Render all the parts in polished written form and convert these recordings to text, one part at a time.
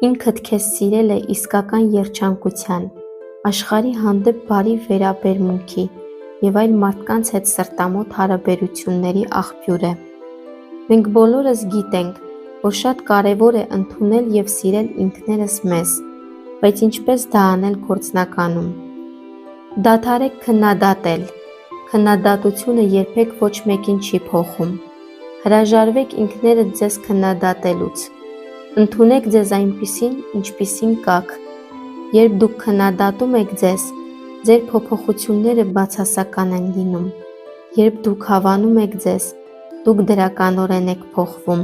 Ինքդ քեզ սիրել է իսկական երջանկության, աշխարհի հանդեպ բարի վերաբերմունքի և այլ մարդկանց հետ սրտամոտ հարաբերությունների աղբյուր է։ Մենք բոլորս գիտենք, որ շատ կարևոր է ընդունել և սիրել ինքներս մեզ, բայց ինչպես դա անել գործնականում։ Դադարեք քննադատել։ Քննադատությունը երբեք ոչ մեկին չի փոխում։ Հրաժարվեք ինքներդ ձեզ քննադատելուց։ Ընդունեք ձեզ այնպիսին, ինչպիսին կաք։ Երբ դուք քննադատում եք ձեզ, ձեր փոփոխությունները բացասական են լինում։ Երբ դուք հավանում եք ձեզ, դուք դրականորեն եք փոխվում։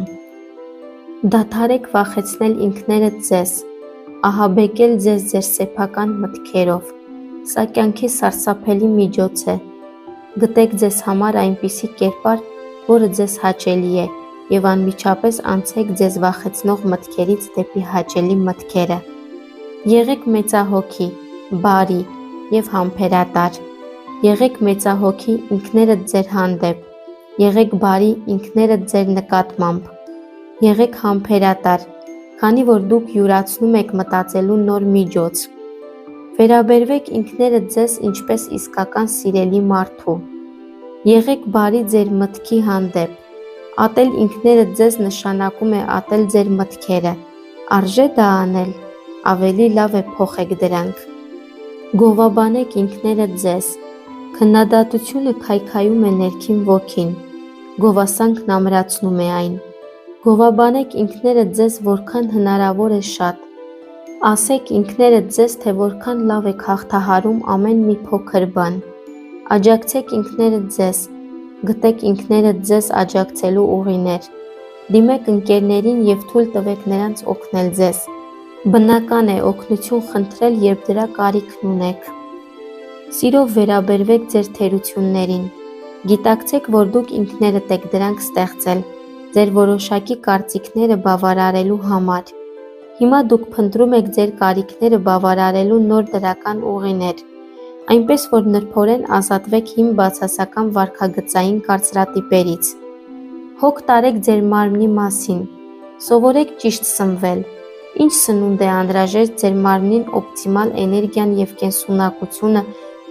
Դադարեք վախեցնել ինքներդ ձեզ, ահաբեկել ձեզ ձեր սեփական մտքերով։ Սա կյանքի սարսափելի միջոց է։ Գտեք ձեզ համար այնպիսի կերպար, որը ձեզ հաճելի է, և անմիջապես անցեք ձեզ վախեցնող մտքերից դեպի հաճելի մտքերը։ Եղեք մեծահոգի, բարի և համբերատար։ Եղեք մեծահոգի ինքներդ ձեր հանդեպ։ Եղեք բարի ինքներդ ձեր նկատմամբ։ Եղեք համբերատար, քանի որ դուք յուրացնում եք մտածելու նոր միջոց։ Վերաբերվեք ինքներդ ձեզ ինչպես իսկական սիրելի մարդու։ Եղեք բարի ձեր մտքի հանդեպ։ Ատել ինքներդ ձեզ նշանակում է ատել ձեր մտքերը։ Արժե դա անել, ավելի լավ է փոխեք դրանք։ Գովաբանեք ինքներդ ձեզ։ Քննադատությունը քայքայում է ներքին ոգին, գովասանքն ամրացնում է այն։ Գովաբանեք ինքներդ ձեզ որքան հնարավոր է շատ։ Ասեք ինքներդ ձեզ, թե որքան լավ եք հաղթահարում ամեն մի փոքր բան։ Աջակցեք ինքներդ ձեզ։ Գտեք ինքներդ ձեզ աջակցելու ուղիներ։ Դիմեք ընկերներին և թույլ տվեք նրանց օգնել ձեզ։ Բնական է օգնություն խնդրել, երբ դրա կարիքն ունեք։ Սիրով վերաբերվեք ձեր թերություններին։ Գիտակցեք, որ դուք ինքներդ եք դրանք ստեղծել, ձեր որոշակի կարծիքները բավարարելու համար։ Հիմա դուք փնտրում եք ձեր կարիքները բավարարելու նոր դրական ուղիներ, այնպես որ նրբորեն ազատվեք հին բացասական վարքագծային կարծրատիպերից։ Հոգ տարեք ձեր մարմնի մասին։ Սովորեք ճիշտ սնվել։ Ինչ սնունդ է անհրաժեշտ ձեր մարմնին օպտիմալ էներգիան և կենսունակությունը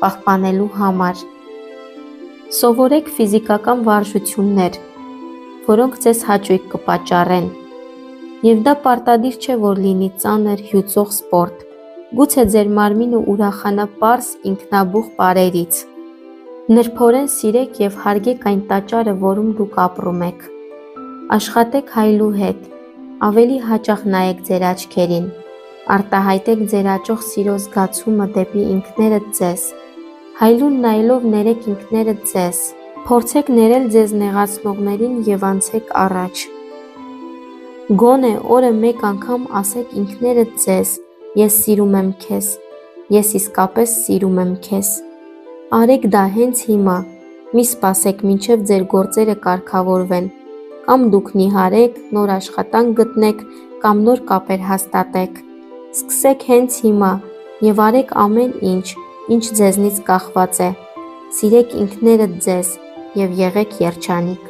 պահպանելու համար։ Սովորեք ֆիզիկական վարժություններ, որոնք ձեզ հաճույք կպատճառեն։ Եվ դա պարտադիր չէ, որ լինի ծանր, հյուծող սպորտ։ Գուցե ձեր մարմինը ուրախանա պարզ, ինքնաբուխ պարերից։ Նրբորեն սիրեք և հարգեք այն տաճարը, որում դուք ապրում եք։ Աշխատեք հայլու հետ։ Ավելի հաճախ նայեք ձեր աչքերին։ Արտահայտեք ձեր աճող սիրո զգացումը դեպի ինքներդ ձեզ։ Հայլուն նայելով ներեք ինքներդ ձեզ։ Փորձեք ներել ձեզ նեղացնողներին և անցեք առաջ։ Գոնե օրը մեկ անգամ ասեք ինքներդ ձեզ. «Ես սիրում եմ քեզ, ես իսկապես սիրում եմ քեզ»։ Արեք դա հենց հիմա։ Մի սպասեք, մինչև ձեր գործերը կարգավորվեն։ Կամ դուք նիհարեք, նոր աշխատանք գտնեք, կամ նոր կապեր հաստատեք։ Սկսեք հենց հիմա և արեք ամեն ինչ, ինչ ձեզնից կախված է։ Սիրեք ինքներդ ձեզ և եղեք երջանիկ։